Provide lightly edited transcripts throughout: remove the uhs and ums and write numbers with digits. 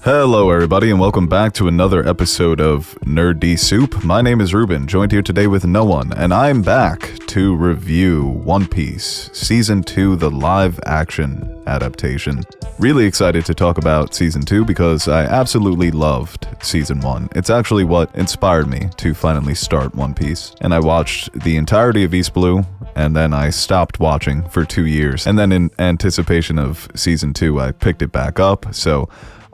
Hello everybody and welcome back to another episode of Nerd D Soup. My name is Reuben, joined here today with no one, and I'm back to review One Piece Season 2, the live action adaptation. Really excited to talk about Season 2 because I absolutely loved Season 1. It's actually what inspired me to finally start One Piece, and I watched the entirety of East Blue, and then I stopped watching for 2 years, and then in anticipation of Season 2 I picked it back up, so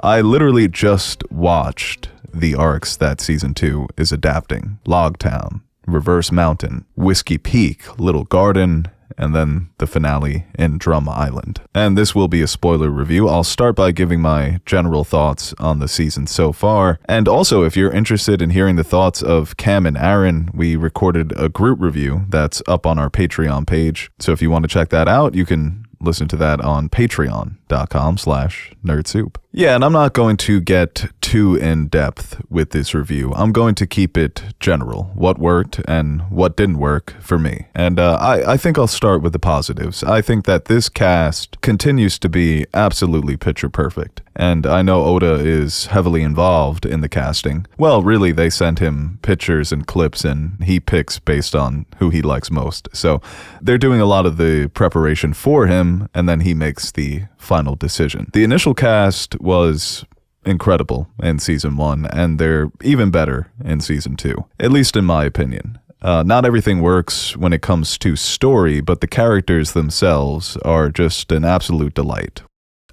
I literally just watched the arcs that Season 2 is adapting. Logtown, Reverse Mountain, Whiskey Peak, Little Garden, and then the finale in Drum Island. And this will be a spoiler review. I'll start by giving my general thoughts on the season so far. And also, if you're interested in hearing the thoughts of Cam and Aaron, we recorded a group review that's up on our Patreon page. So if you want to check that out, you can listen to that on patreon.com/nerdsoup. Yeah, and I'm not going to get too in-depth with this review. I'm going to keep it general, what worked and what didn't work for me. And I think I'll start with the positives. I think that this cast continues to be absolutely picture perfect. And I know Oda is heavily involved in the casting. Well, really, they sent him pictures and clips and he picks based on who he likes most. So they're doing a lot of the preparation for him and then he makes the final decision. The initial cast was incredible in Season 1 and they're even better in Season 2, at least in my opinion. Not everything works when it comes to story, but the characters themselves are just an absolute delight.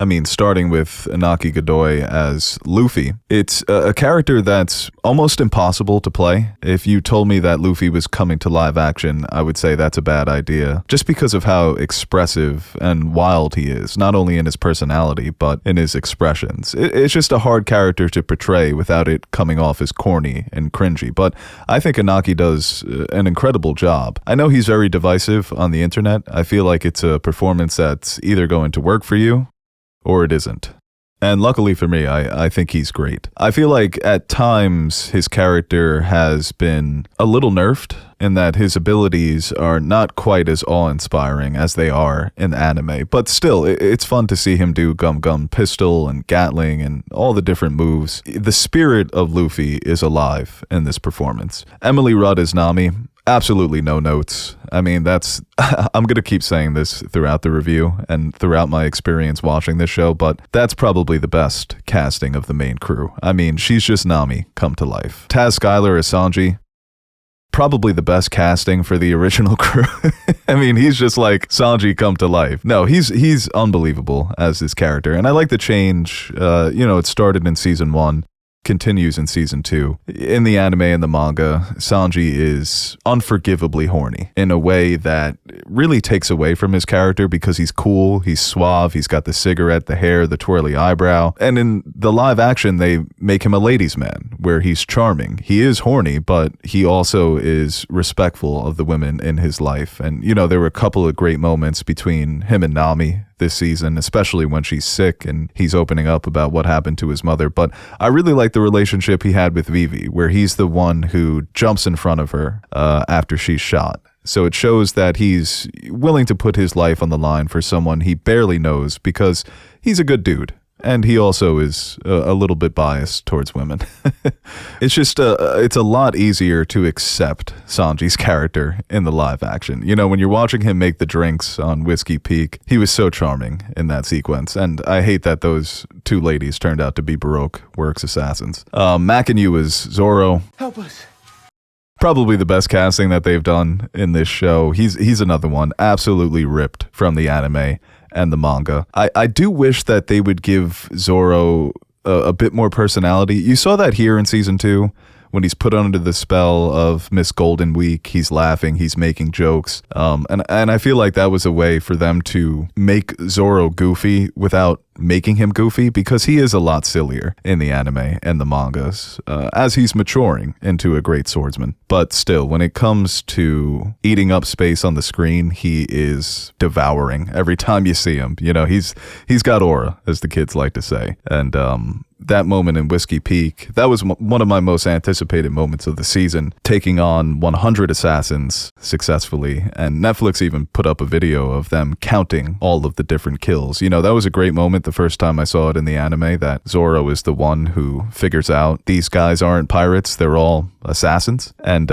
I mean, starting with Inaki Godoy as Luffy, it's a character that's almost impossible to play. If you told me that Luffy was coming to live action, I would say that's a bad idea, just because of how expressive and wild he is, not only in his personality, but in his expressions. It's just a hard character to portray without it coming off as corny and cringy, but I think Inaki does an incredible job. I know he's very divisive on the internet. I feel like it's a performance that's either going to work for you, or it isn't. And luckily for me, I think he's great. I feel like at times his character has been a little nerfed in that his abilities are not quite as awe-inspiring as they are in the anime. But still, it's fun to see him do Gum Gum Pistol and Gatling and all the different moves. The spirit of Luffy is alive in this performance. Emily Rudd as Nami, absolutely no notes. I mean, I'm going to keep saying this throughout the review and throughout my experience watching this show, but that's probably the best casting of the main crew. I mean, she's just Nami come to life. Taz Skylar as Sanji, probably the best casting for the original crew. I mean, he's just like Sanji come to life. No, he's unbelievable as this character, and I like the change. It started in Season 1. Continues in Season 2. In the anime and the manga, Sanji is unforgivably horny in a way that really takes away from his character because he's cool, he's suave, he's got the cigarette, the hair, the twirly eyebrow. And in the live action, they make him a ladies' man, where he's charming. He is horny, but he also is respectful of the women in his life. And, there were a couple of great moments between him and Nami this season, especially when she's sick and he's opening up about what happened to his mother. But I really like the relationship he had with Vivi, where he's the one who jumps in front of her after she's shot. So it shows that he's willing to put his life on the line for someone he barely knows because he's a good dude. And he also is a little bit biased towards women. It's just, it's a lot easier to accept Sanji's character in the live action. When you're watching him make the drinks on Whiskey Peak, he was so charming in that sequence. And I hate that those two ladies turned out to be Baroque Works assassins. Makanyu is Zoro. Help us. Probably the best casting that they've done in this show. He's another one, absolutely ripped from the anime and the manga. I do wish that they would give Zoro a bit more personality. You saw that here in Season 2 when he's put under the spell of Miss Golden Week. He's laughing, he's making jokes. And I feel like that was a way for them to make Zoro goofy without making him goofy, because he is a lot sillier in the anime and the mangas as he's maturing into a great swordsman. But still, when it comes to eating up space on the screen, he is devouring every time you see him. He's got aura, as the kids like to say. And that moment in Whiskey Peak, that was one of my most anticipated moments of the season, taking on 100 assassins successfully. And Netflix even put up a video of them counting all of the different kills. You know, that was a great moment the first time I saw it in the anime, that Zoro is the one who figures out these guys aren't pirates, they're all assassins. And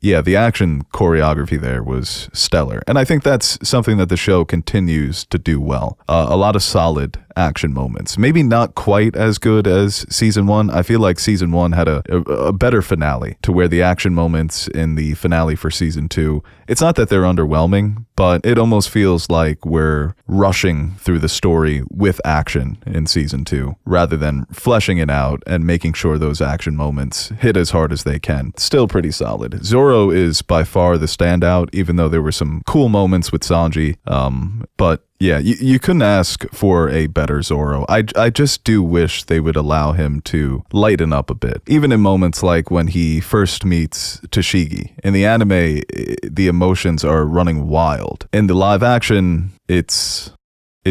yeah, the action choreography there was stellar. And I think that's something that the show continues to do well. A lot of solid action moments. Maybe not quite as good as season 1. I feel like season 1 had a better finale, to where the action moments in the finale for season 2, it's not that they're underwhelming, but it almost feels like we're rushing through the story with action in season 2, rather than fleshing it out and making sure those action moments hit as hard as they can. Still pretty solid. Zoro is by far the standout, even though there were some cool moments with Sanji, but yeah, you couldn't ask for a better Zoro. I just do wish they would allow him to lighten up a bit. Even in moments like when he first meets Tashigi. In the anime, the emotions are running wild. In the live action, it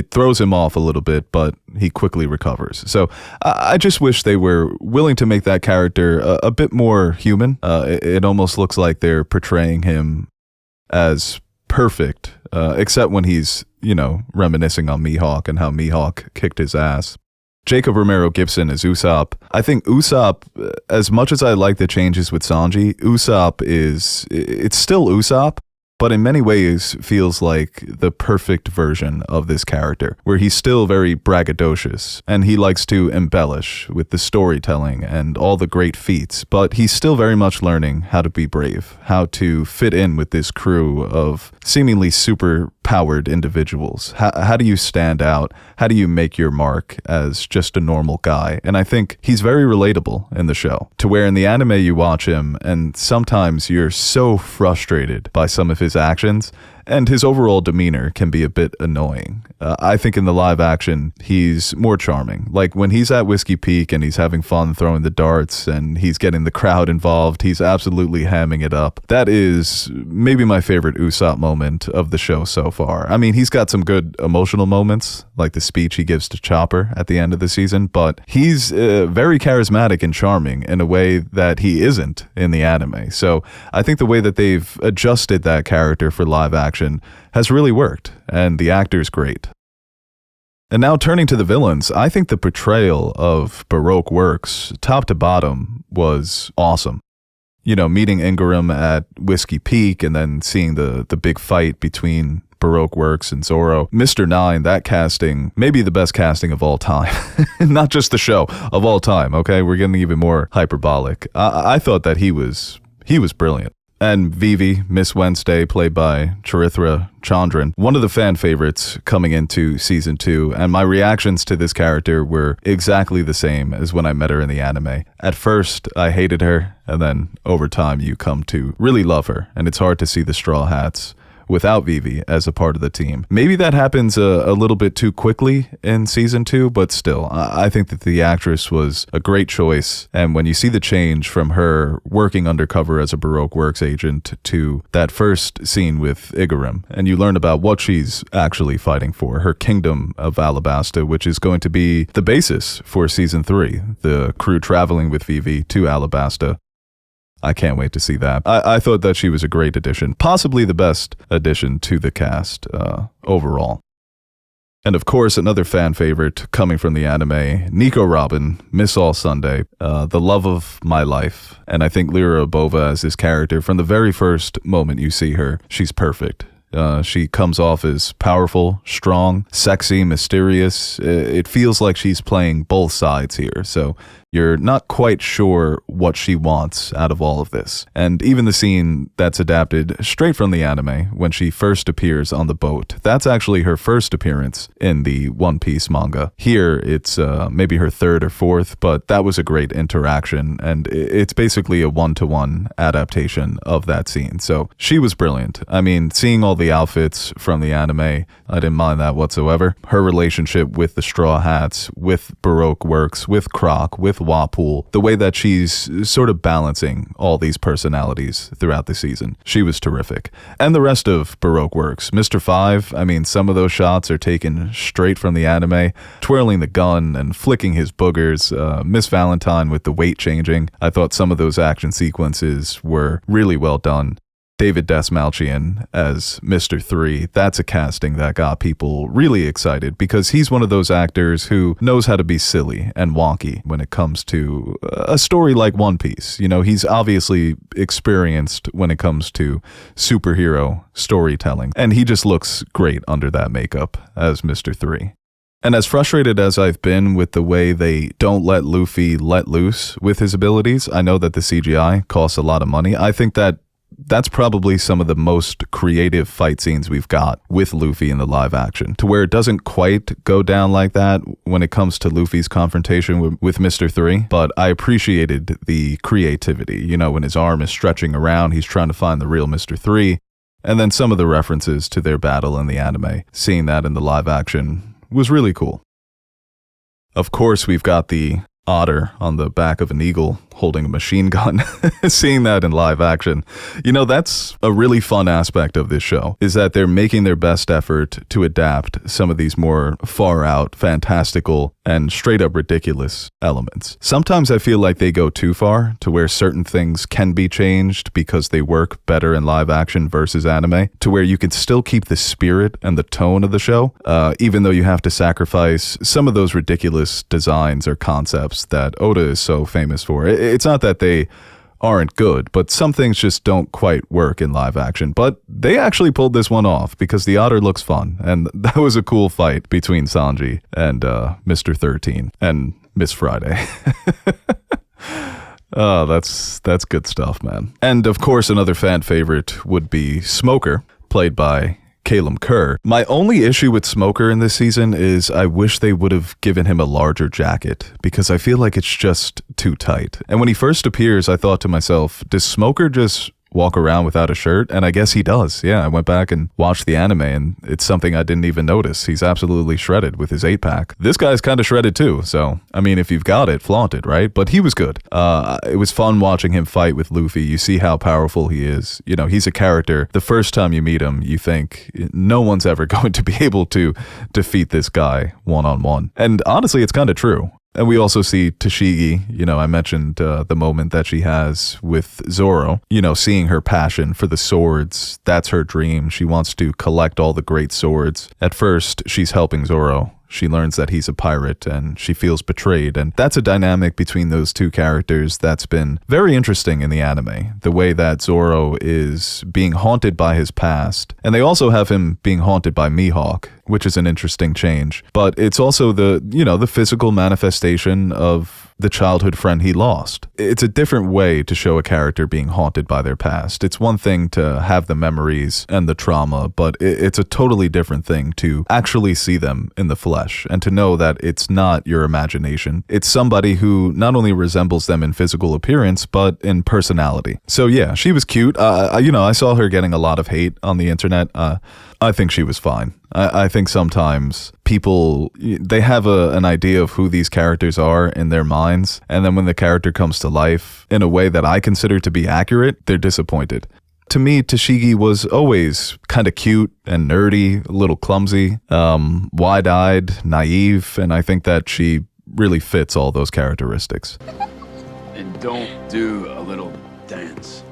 throws him off a little bit, but he quickly recovers. So I just wish they were willing to make that character a bit more human. It almost looks like they're portraying him as perfect, except when he's, you know, reminiscing on Mihawk and how Mihawk kicked his ass. Jacob Romero Gibson is Usopp. I think Usopp, as much as I like the changes with Sanji, Usopp it's still Usopp, but in many ways feels like the perfect version of this character, where he's still very braggadocious, and he likes to embellish with the storytelling and all the great feats, but he's still very much learning how to be brave, how to fit in with this crew of seemingly super powered individuals. How do you stand out? How do you make your mark as just a normal guy? And I think he's very relatable in the show, to where in the anime you watch him and sometimes you're so frustrated by some of his actions, and his overall demeanor can be a bit annoying. I think in the live action, he's more charming. Like when he's at Whiskey Peak and he's having fun throwing the darts and he's getting the crowd involved, he's absolutely hamming it up. That is maybe my favorite Usopp moment of the show so far. I mean, he's got some good emotional moments, like the speech he gives to Chopper at the end of the season, but he's very charismatic and charming in a way that he isn't in the anime. So I think the way that they've adjusted that character for live action has really worked, and the actor's great. And now turning to the villains, I think the portrayal of Baroque Works, top to bottom, was awesome. You know, meeting Ingram at Whiskey Peak and then seeing the big fight between Baroque Works and Zoro. Mr. Nine, that casting, maybe the best casting of all time. Not just the show, of all time, okay? We're getting even more hyperbolic. I thought that he was brilliant. And Vivi, Miss Wednesday, played by Charithra Chandran, one of the fan favorites coming into season 2, and my reactions to this character were exactly the same as when I met her in the anime. At first, I hated her, and then over time you come to really love her, and it's hard to see the Straw Hats without Vivi as a part of the team. Maybe that happens a little bit too quickly in season 2, but still, I think that the actress was a great choice. And when you see the change from her working undercover as a Baroque Works agent to that first scene with Igaram, and you learn about what she's actually fighting for, her kingdom of Alabasta, which is going to be the basis for season 3, the crew traveling with Vivi to Alabasta. I can't wait to see that. I thought that she was a great addition, possibly the best addition to the cast overall. And of course, another fan favorite coming from the anime, Nico Robin, Miss All Sunday, the love of my life. And I think Lyra Bova as this character, from the very first moment you see her, she's perfect. She comes off as powerful, strong, sexy, mysterious. It feels like she's playing both sides here. So you're not quite sure what she wants out of all of this. And even the scene that's adapted straight from the anime, when she first appears on the boat, that's actually her first appearance in the One Piece manga. Here, it's maybe her third or fourth, but that was a great interaction, and it's basically a one-to-one adaptation of that scene. So she was brilliant. I mean, seeing all the outfits from the anime, I didn't mind that whatsoever. Her relationship with the Straw Hats, with Baroque Works, with Croc, with Wapool, the way that she's sort of balancing all these personalities throughout the season. She was terrific. And the rest of Baroque Works. Mr. Five, I mean, some of those shots are taken straight from the anime, twirling the gun and flicking his boogers. Miss Valentine with the weight changing. I thought some of those action sequences were really well done. David Dastmalchian as Mr. 3, that's a casting that got people really excited because he's one of those actors who knows how to be silly and wonky when it comes to a story like One Piece. You know, he's obviously experienced when it comes to superhero storytelling, and he just looks great under that makeup as Mr. 3. And as frustrated as I've been with the way they don't let Luffy let loose with his abilities, I know that the CGI costs a lot of money. I think that that's probably some of the most creative fight scenes we've got with Luffy in the live action, to where it doesn't quite go down like that when it comes to Luffy's confrontation with Mr. 3, but I appreciated the creativity. You know, when his arm is stretching around, he's trying to find the real Mr. 3, and then some of the references to their battle in the anime, seeing that in the live action was really cool. Of course, we've got the otter on the back of an eagle holding a machine gun. Seeing that in live action, you know, that's a really fun aspect of this show, is that they're making their best effort to adapt some of these more far out, fantastical, and straight up ridiculous elements. Sometimes I feel like they go too far to where certain things can be changed because they work better in live action versus anime, to where you can still keep the spirit and the tone of the show, even though you have to sacrifice some of those ridiculous designs or concepts that Oda is so famous for. It's not that they aren't good, but some things just don't quite work in live action. But they actually pulled this one off because the otter looks fun, and that was a cool fight between Sanji and Mr. 13 and Miss Friday. Oh, that's good stuff, man. And of course, another fan favorite would be Smoker, played by Caleb Kerr. My only issue with Smoker in this season is I wish they would have given him a larger jacket, because I feel like it's just too tight. And when he first appears, I thought to myself, does Smoker just walk around without a shirt? And I guess he does. Yeah, I went back and watched the anime, and it's something I didn't even notice. He's absolutely shredded with his 8-pack. This guy's kind of shredded too, so I mean, if you've got it, flaunt it, right? But he was good. It was fun watching him fight with Luffy. You see how powerful he is. You know, he's a character. The first time you meet him, you think no one's ever going to be able to defeat this guy one-on-one. And honestly, it's kind of true. And we also see Tashigi. You know, I mentioned the moment that she has with Zoro. You know, seeing her passion for the swords, that's her dream. She wants to collect all the great swords. At first, she's helping Zoro. She learns that he's a pirate and she feels betrayed. And that's a dynamic between those two characters that's been very interesting in the anime. The way that Zoro is being haunted by his past. And they also have him being haunted by Mihawk, which is an interesting change. But it's also the physical manifestation of the childhood friend he lost. It's a different way to show a character being haunted by their past. It's one thing to have the memories and the trauma, but it's a totally different thing to actually see them in the flesh and to know that it's not your imagination. It's somebody who not only resembles them in physical appearance, but in personality. So yeah, she was cute. I saw her getting a lot of hate on the internet. I think she was fine. I think sometimes people, they have an idea of who these characters are in their minds, and then when the character comes to life in a way that I consider to be accurate, they're disappointed. To me, Tashigi was always kind of cute and nerdy, a little clumsy, wide-eyed, naive, and I think that she really fits all those characteristics. And don't do a little dance.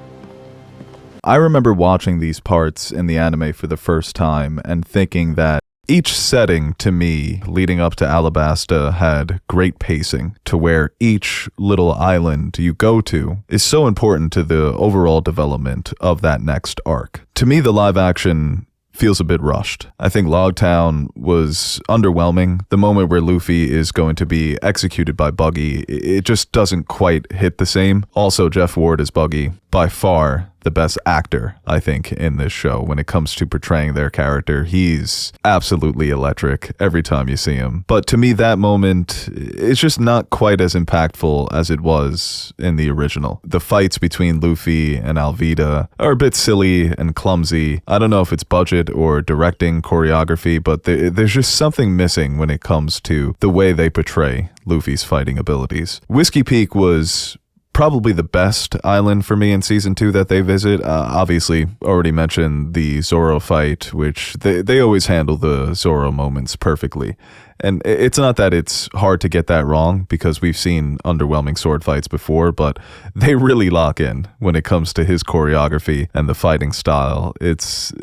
I remember watching these parts in the anime for the first time and thinking that each setting to me leading up to Alabasta had great pacing, to where each little island you go to is so important to the overall development of that next arc. To me, the live action feels a bit rushed. I think Logtown was underwhelming. The moment where Luffy is going to be executed by Buggy, it just doesn't quite hit the same. Also, Jeff Ward as Buggy, by far the best actor, I think, in this show. When it comes to portraying their character, he's absolutely electric every time you see him. But to me, that moment is just not quite as impactful as it was in the original. The fights between Luffy and Alvida are a bit silly and clumsy. I don't know if it's budget or directing choreography, but there's just something missing when it comes to the way they portray Luffy's fighting abilities. Whiskey Peak was probably the best island for me in season 2 that they visit. Obviously, already mentioned the Zoro fight, which they always handle the Zoro moments perfectly. And it's not that it's hard to get that wrong, because we've seen underwhelming sword fights before, but they really lock in when it comes to his choreography and the fighting style. It's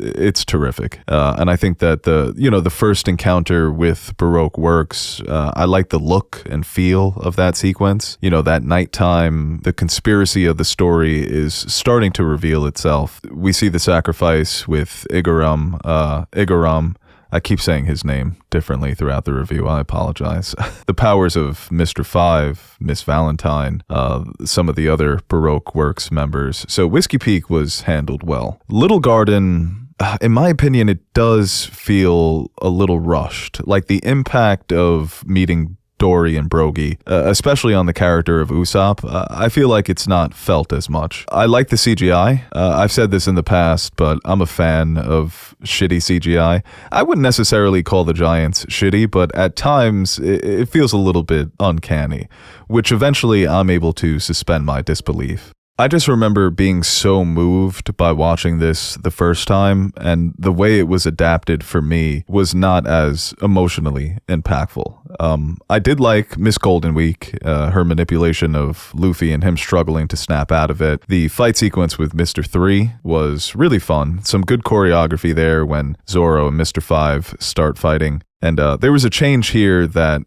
terrific. And I think that the first encounter with Baroque Works, I like the look and feel of that sequence. That nighttime, the conspiracy of the story is starting to reveal itself. We see the sacrifice with Igaram. I keep saying his name differently throughout the review. I apologize. The powers of Mr. Five, Miss Valentine, some of the other Baroque Works members. So Whiskey Peak was handled well. Little Garden, in my opinion, it does feel a little rushed. Like the impact of meeting Dory and Brogy, especially on the character of Usopp, I feel like it's not felt as much. I like the CGI. I've said this in the past, but I'm a fan of shitty CGI. I wouldn't necessarily call the Giants shitty, but at times it feels a little bit uncanny, which eventually I'm able to suspend my disbelief. I just remember being so moved by watching this the first time, and the way it was adapted for me was not as emotionally impactful. I did like Miss Golden Week, her manipulation of Luffy and him struggling to snap out of it. The fight sequence with Mr. 3 was really fun. Some good choreography there when Zoro and Mr. 5 start fighting. And there was a change here that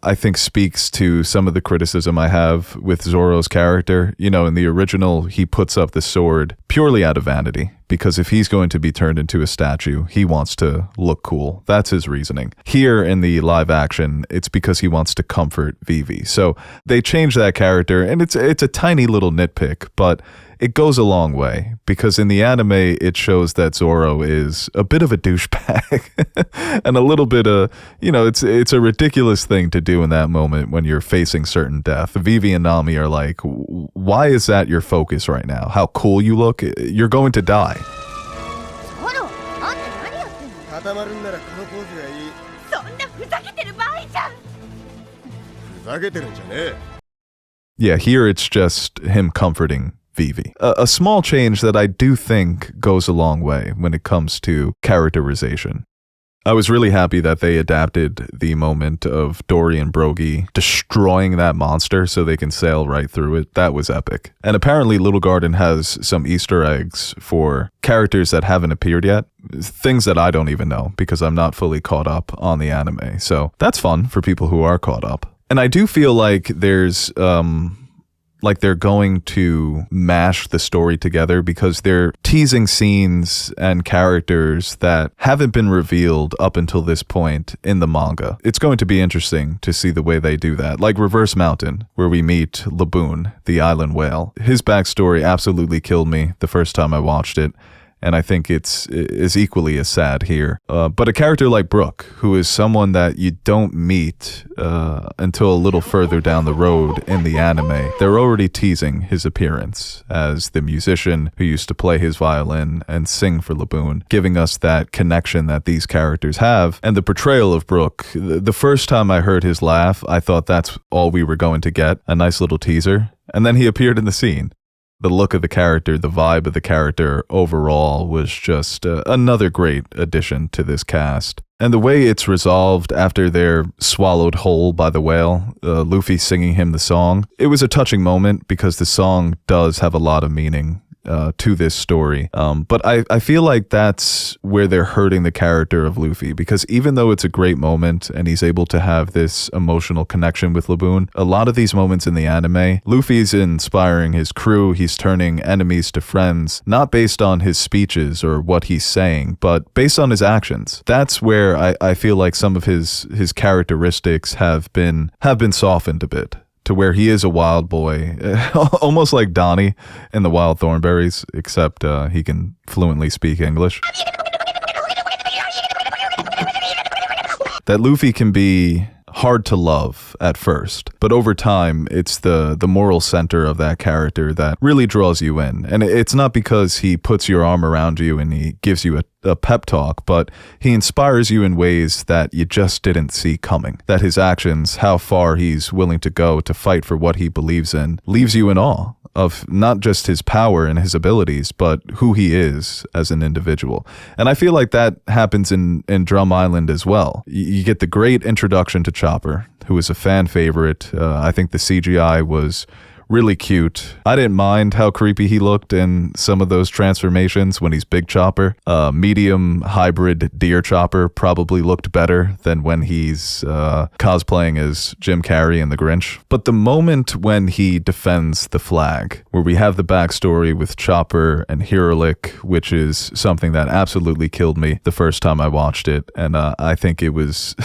I think speaks to some of the criticism I have with Zoro's character. In the original, he puts up the sword purely out of vanity, because if he's going to be turned into a statue, he wants to look cool. That's his reasoning. Here in the live action, it's because he wants to comfort Vivi. So they changed that character, and it's a tiny little nitpick, but it goes a long way, because in the anime, it shows that Zoro is a bit of a douchebag and a little bit of, it's a ridiculous thing to do in that moment when you're facing certain death. Vivi and Nami are like, why is that your focus right now? How cool you look? You're going to die. Yeah, here it's just him comforting Vivi. A small change that I do think goes a long way when it comes to characterization. I was really happy that they adapted the moment of Dory and Brogy destroying that monster so they can sail right through it. That was epic. And apparently Little Garden has some Easter eggs for characters that haven't appeared yet. Things that I don't even know because I'm not fully caught up on the anime. So that's fun for people who are caught up. And I do feel like there's like they're going to mash the story together because they're teasing scenes and characters that haven't been revealed up until this point in the manga. It's going to be interesting to see the way they do that. Like Reverse Mountain, where we meet Laboon, the island whale. His backstory absolutely killed me the first time I watched it, and I think it's equally as sad here. But a character like Brook, who is someone that you don't meet until a little further down the road in the anime, they're already teasing his appearance as the musician who used to play his violin and sing for Laboon, giving us that connection that these characters have. And the portrayal of Brook, the first time I heard his laugh, I thought that's all we were going to get, a nice little teaser. And then he appeared in the scene. The look of the character, the vibe of the character overall was just another great addition to this cast. And the way it's resolved after they're swallowed whole by the whale, Luffy singing him the song, it was a touching moment because the song does have a lot of meaning to this story. But I feel like that's where they're hurting the character of Luffy, because even though it's a great moment and he's able to have this emotional connection with Laboon, a lot of these moments in the anime, Luffy's inspiring his crew, he's turning enemies to friends, not based on his speeches or what he's saying, but based on his actions. That's where I feel like some of his characteristics have been softened a bit. to where he is a wild boy, almost like Donnie in the Wild Thornberrys, except he can fluently speak English. That Luffy can be hard to love at first, but over time, it's the moral center of that character that really draws you in. And it's not because he puts your arm around you and he gives you a pep talk, but he inspires you in ways that you just didn't see coming. That his actions, how far he's willing to go to fight for what he believes in, leaves you in awe of not just his power and his abilities, but who he is as an individual. And I feel like that happens in Drum Island as well. You get the great introduction to Chopper, who is a fan favorite. I think the CGI was really cute. I didn't mind how creepy he looked in some of those transformations when he's Big Chopper. Medium hybrid Deer Chopper probably looked better than when he's cosplaying as Jim Carrey in The Grinch. But the moment when he defends the flag, where we have the backstory with Chopper and Hiralik, which is something that absolutely killed me the first time I watched it, and I think it was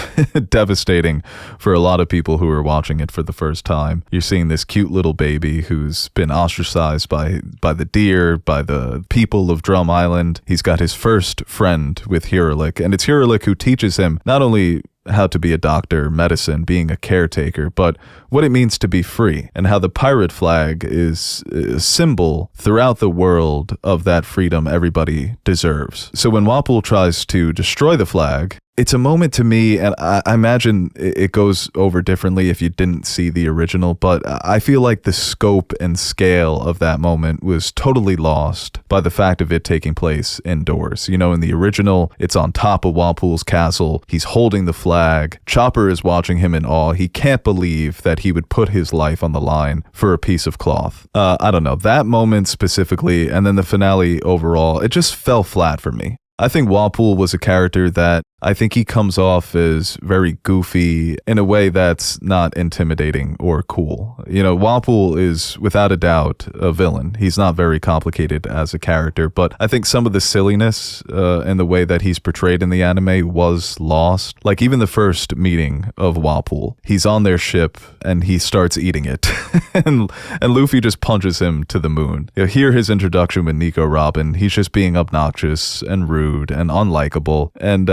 devastating for a lot of people who were watching it for the first time. You're seeing this cute little baby who's been ostracized by the deer, by the people of Drum Island. He's got his first friend with Hiralik, and it's Hiralik who teaches him not only how to be a doctor, medicine, being a caretaker, but what it means to be free, and how the pirate flag is a symbol throughout the world of that freedom everybody deserves. So when Wapol tries to destroy the flag, it's a moment to me, and I imagine it goes over differently if you didn't see the original, but I feel like the scope and scale of that moment was totally lost by the fact of it taking place indoors. You know, in the original, it's on top of Wapol's castle. He's holding the flag. Chopper is watching him in awe. He can't believe that he would put his life on the line for a piece of cloth. I don't know, that moment specifically, and then the finale overall, it just fell flat for me. I think Wapol was a character that I think he comes off as very goofy in a way that's not intimidating or cool. You know, Wapol is without a doubt a villain. He's not very complicated as a character, but I think some of the silliness and the way that he's portrayed in the anime was lost. Like even the first meeting of Wapol, he's on their ship and he starts eating it, and Luffy just punches him to the moon. You hear his introduction with Nico Robin. He's just being obnoxious and rude and unlikable, and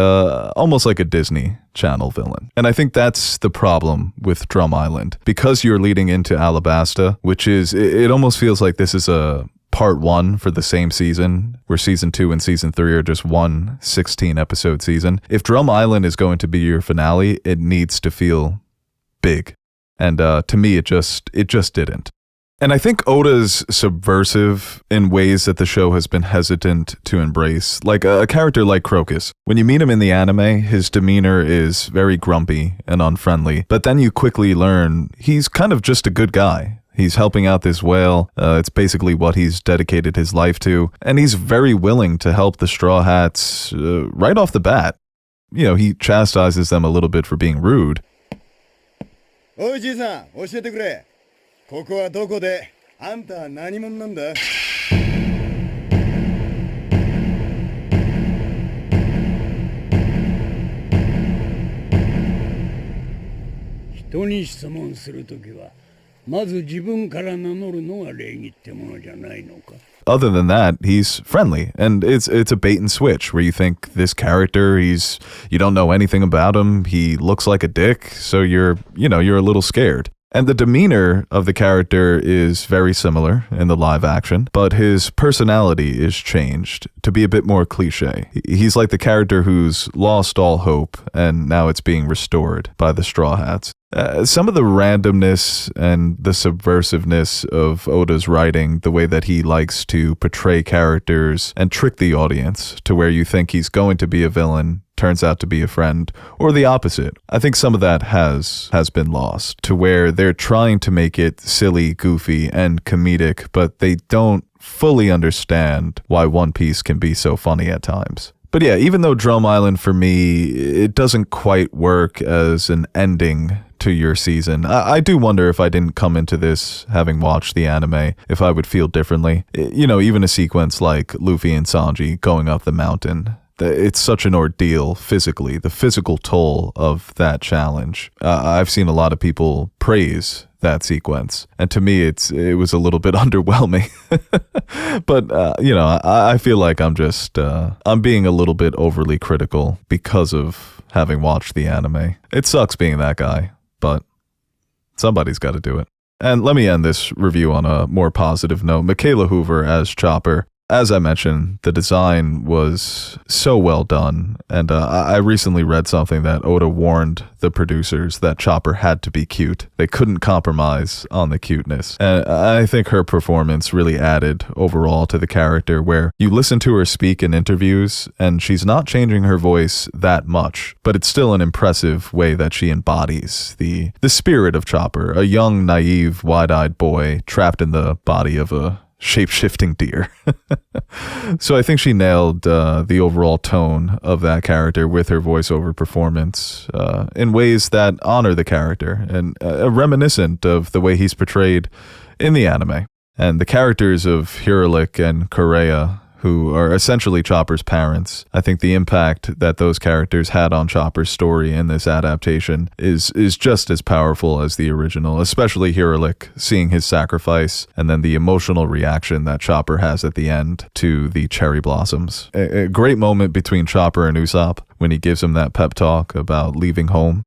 almost like a Disney Channel villain. And I think that's the problem with Drum Island. Because you're leading into Alabasta, which is, it almost feels like this is a part one for the same season, where season 2 and season 3 are just one 16-episode season. If Drum Island is going to be your finale, it needs to feel big. And to me, it just didn't. And I think Oda's subversive in ways that the show has been hesitant to embrace. Like a character like Crocus. When you meet him in the anime, his demeanor is very grumpy and unfriendly. But then you quickly learn he's kind of just a good guy. He's helping out this whale. It's basically what he's dedicated his life to. And he's very willing to help the Straw Hats right off the bat. You know, he chastises them a little bit for being rude. おいじいさん、教えてくれ。ここはどこで、あんたは何者なんだ？人に質問するときは、まず自分から名乗るのが礼儀ってものじゃないのか。 Other than that, he's friendly, and it's a bait and switch where you think this character, you don't know anything about him, he looks like a dick, so you're a little scared. And the demeanor of the character is very similar in the live action, but his personality is changed to be a bit more cliche. He's like the character who's lost all hope, and now it's being restored by the Straw Hats. Some of the randomness and the subversiveness of Oda's writing, the way that he likes to portray characters and trick the audience to where you think he's going to be a villain, turns out to be a friend, or the opposite. I think some of that has been lost, to where they're trying to make it silly, goofy, and comedic, but they don't fully understand why One Piece can be so funny at times. But yeah, even though Drum Island for me, it doesn't quite work as an ending to your season, I do wonder if I didn't come into this having watched the anime, if I would feel differently. You know, even a sequence like Luffy and Sanji going up the mountain, It's such an ordeal physically, the physical toll of that challenge. I've seen a lot of people praise that sequence, and to me it was a little bit underwhelming. But I feel like I'm being a little bit overly critical because of having watched the anime. It sucks being that guy, but somebody's got to do it. And let me end this review on a more positive note. Michaela Hoover as Chopper. As I mentioned, the design was so well done, and I recently read something that Oda warned the producers that Chopper had to be cute. They couldn't compromise on the cuteness, and I think her performance really added overall to the character, where you listen to her speak in interviews, and she's not changing her voice that much, but it's still an impressive way that she embodies the spirit of Chopper, a young, naive, wide-eyed boy trapped in the body of a shape-shifting deer. So I think she nailed the overall tone of that character with her voiceover performance in ways that honor the character and reminiscent of the way he's portrayed in the anime. And the characters of Hirulik and Korea, who are essentially Chopper's parents, I think the impact that those characters had on Chopper's story in this adaptation is just as powerful as the original, especially Hirulik, seeing his sacrifice and then the emotional reaction that Chopper has at the end to the cherry blossoms. A great moment between Chopper and Usopp when he gives him that pep talk about leaving home.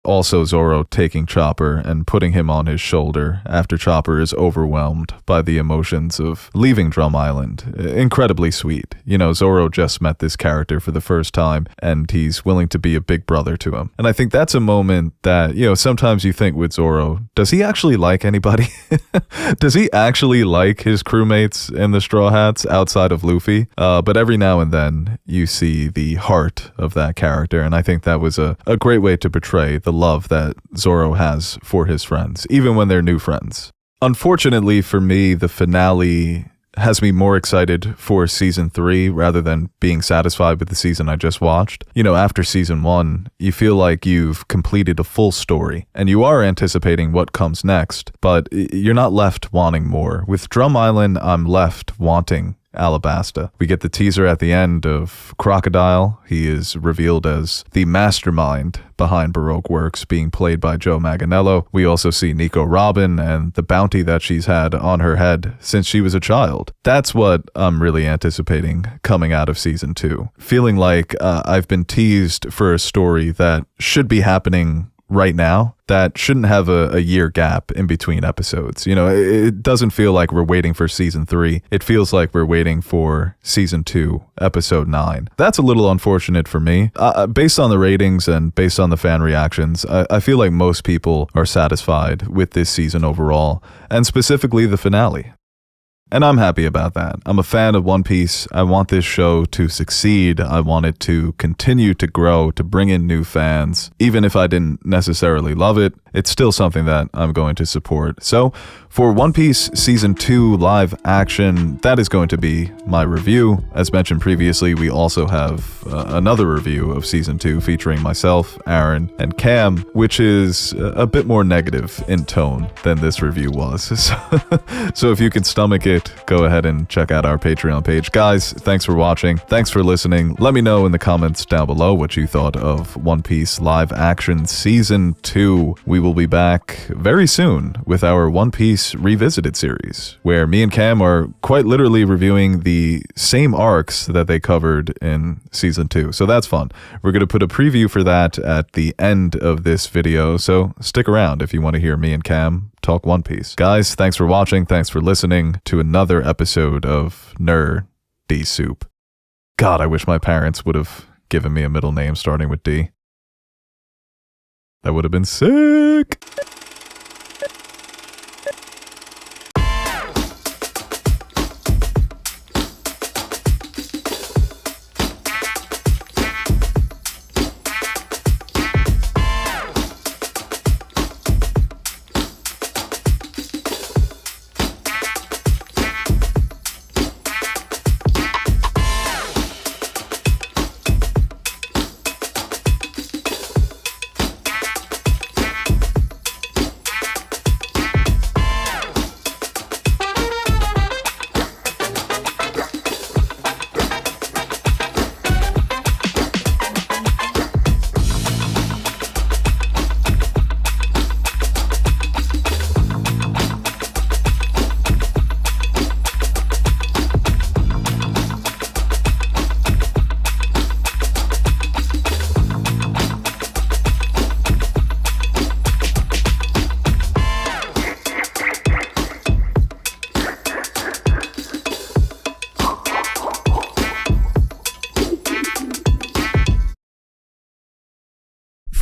Also, Zoro taking Chopper and putting him on his shoulder after Chopper is overwhelmed by the emotions of leaving Drum Island. Incredibly sweet. Zoro just met this character for the first time, and he's willing to be a big brother to him. And I think that's a moment that, sometimes you think with Zoro, does he actually like anybody? Does he actually like his crewmates in the Straw Hats outside of Luffy? But every now and then, you see the heart of that character, and I think that was a great way to portray the love that Zoro has for his friends, even when they're new friends. Unfortunately for me, the finale has me more excited for season 3 rather than being satisfied with the season I just watched. After season 1, you feel like you've completed a full story and you are anticipating what comes next, but you're not left wanting more. With Drum Island, I'm left wanting Alabasta. We get the teaser at the end of Crocodile. He is revealed as the mastermind behind Baroque Works, being played by Joe Manganiello. We also see Nico Robin and the bounty that she's had on her head since she was a child. That's what I'm really anticipating coming out of season 2. Feeling like I've been teased for a story that should be happening right now, that shouldn't have a year gap in between episodes. It doesn't feel like we're waiting for season 3. It feels like we're waiting for season 2, episode 9. That's a little unfortunate for me. Based on the ratings and based on the fan reactions, I feel like most people are satisfied with this season overall, and specifically the finale. And I'm happy about that. I'm a fan of One Piece. I want this show to succeed. I want it to continue to grow, to bring in new fans. Even if I didn't necessarily love it, it's still something that I'm going to support. So, for One Piece Season 2 live action, that is going to be my review. As mentioned previously, we also have another review of Season 2 featuring myself, Aaron, and Cam, which is a bit more negative in tone than this review was. So if you can stomach it, go ahead and check out our Patreon page. Guys, thanks for watching. Thanks for listening. Let me know in the comments down below what you thought of One Piece live action Season 2. We will be back very soon with our One Piece Revisited series, where me and Cam are quite literally reviewing the same arcs that they covered in Season 2. So that's fun. We're going to put a preview for that at the end of this video, so stick around if you want to hear me and Cam talk One Piece. Guys, thanks for watching. Thanks for listening to another episode of Nerdy Soup. God, I wish my parents would have given me a middle name starting with D. That would have been sick.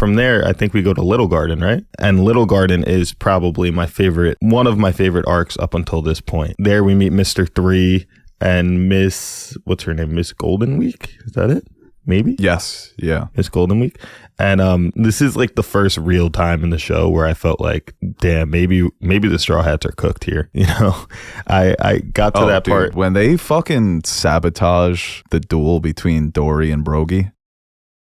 from there, I think we go to Little Garden, right? And Little Garden is probably one of my favorite arcs up until this point. There we meet Mr. 3 and what's her name? Miss Golden Week? Is that it? Maybe? Yes. Yeah. Miss Golden Week. And this is like the first real time in the show where I felt like, damn, maybe the Straw Hats are cooked here. You know, I got to that part when they fucking sabotage the duel between Dory and Brogy.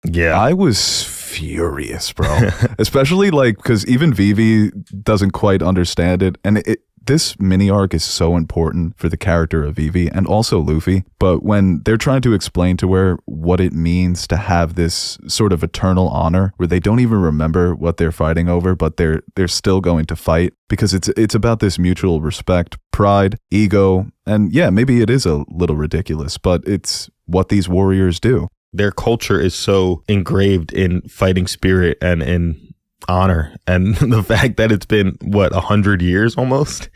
Yeah, I was furious, bro. Especially like because even Vivi doesn't quite understand it, and this mini arc is so important for the character of Vivi and also Luffy. But when they're trying to explain to her what it means to have this sort of eternal honor, where they don't even remember what they're fighting over, but they're still going to fight because it's about this mutual respect, pride, ego, and yeah, maybe it is a little ridiculous, but it's what these warriors do. Their culture is so engraved in fighting spirit and in honor, and the fact that it's been 100 years almost,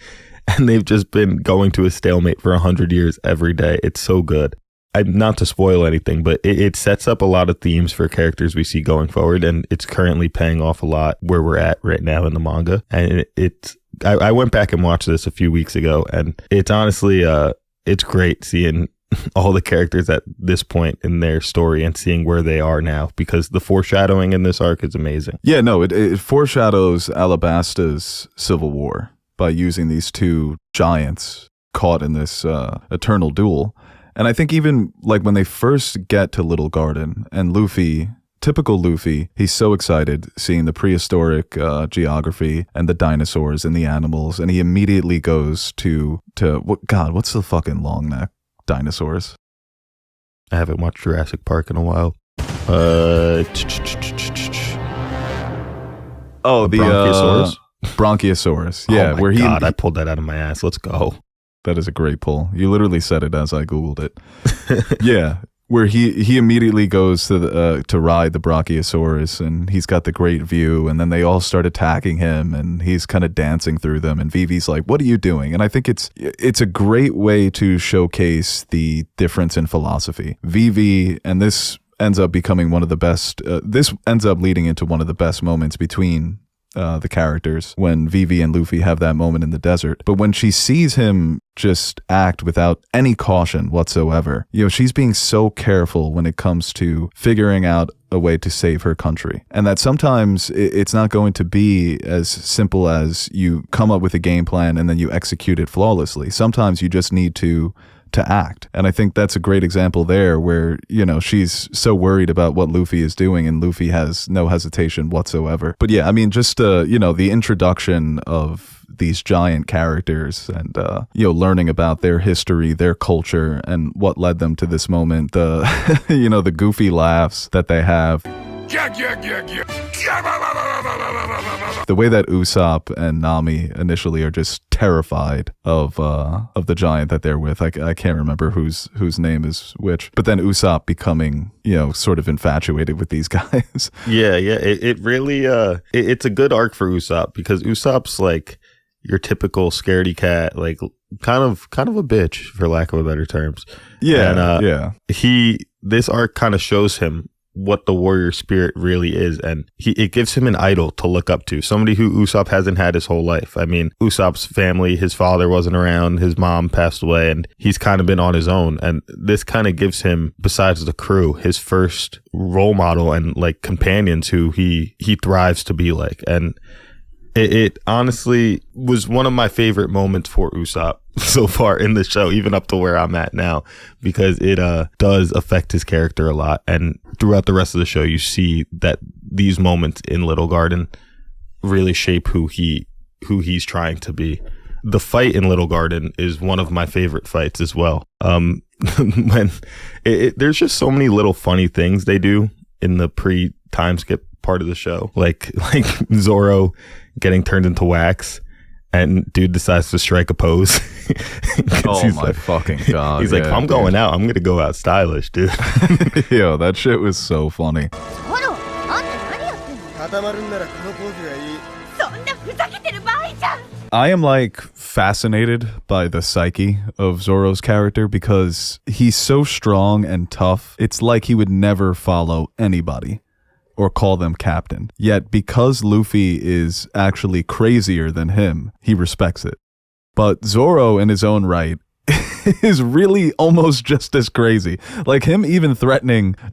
and they've just been going to a stalemate for 100 years every day. It's so good. I'm not to spoil anything, but it sets up a lot of themes for characters we see going forward, and it's currently paying off a lot where we're at right now in the manga. And I went back and watched this a few weeks ago, and it's honestly it's great seeing all the characters at this point in their story and seeing where they are now, because the foreshadowing in this arc is amazing. Yeah, no, it foreshadows Alabasta's civil war by using these two giants caught in this eternal duel. And I think even like when they first get to Little Garden and Luffy, typical Luffy, he's so excited seeing the prehistoric geography and the dinosaurs and the animals, and he immediately goes to what's the fucking long neck dinosaurs? I haven't watched Jurassic Park in a while. The Bronchiosaurus. Bronchiosaurus. Oh Yeah, my God, I pulled that out of my ass. Let's go. That is a great pull. You literally said it as I Googled it. Yeah, where he immediately goes to ride the Brachiosaurus, and he's got the great view, and then they all start attacking him, and he's kind of dancing through them, and Vivi's like, what are you doing? And I think it's a great way to showcase the difference in philosophy. Vivi, and this ends up becoming one of the best, this ends up leading into one of the best moments between the characters when Vivi and Luffy have that moment in the desert. But when she sees him just act without any caution whatsoever, you know, she's being so careful when it comes to figuring out a way to save her country. And that sometimes it's not going to be as simple as you come up with a game plan and then you execute it flawlessly. Sometimes you just need to act. And I think that's a great example there where, you know, she's so worried about what Luffy is doing and Luffy has no hesitation whatsoever. But yeah, I mean, just, you know, the introduction of these giant characters and, you know, learning about their history, their culture, and what led them to this moment, the, you know, the goofy laughs that they have. The way that Usopp and Nami initially are just terrified of the giant that they're with. I can't remember whose name is which. But then Usopp becoming, you know, sort of infatuated with these guys. Yeah. It really it's a good arc for Usopp, because Usopp's like your typical scaredy cat, like kind of a bitch, for lack of a better terms. Yeah. And this arc kind of shows him what the warrior spirit really is, and it gives him an idol to look up to, somebody who Usopp hasn't had his whole life. I mean, Usopp's family, his father wasn't around, his mom passed away, and he's kind of been on his own, and this kind of gives him, besides the crew, his first role model and like companions who he thrives to be like. And it honestly was one of my favorite moments for Usopp so far in the show, even up to where I'm at now, because it does affect his character a lot. And throughout the rest of the show, you see that these moments in Little Garden really shape who he's trying to be. The fight in Little Garden is one of my favorite fights as well. When there's just so many little funny things they do in the pre-time skip part of the show, like Zoro getting turned into wax, and dude decides to strike a pose. Oh my fucking God. He's like, if I'm going out, I'm gonna go out stylish, dude. Yo, that shit was so funny. I am like fascinated by the psyche of Zoro's character because he's so strong and tough. It's like he would never follow anybody or call them captain. Yet because Luffy is actually crazier than him, he respects it. But Zoro in his own right is really almost just as crazy. Like him even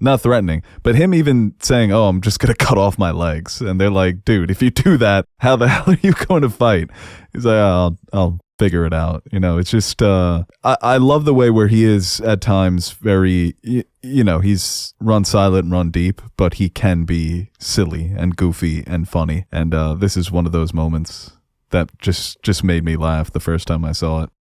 not threatening, but him even saying, oh, I'm just going to cut off my legs. And they're like, dude, if you do that, how the hell are you going to fight? He's like, oh, I'll figure it out. It's just, I love the way where he is at times very, he's run silent, run deep, but he can be silly and goofy and funny. And this is one of those moments that just made me laugh the first time I saw it.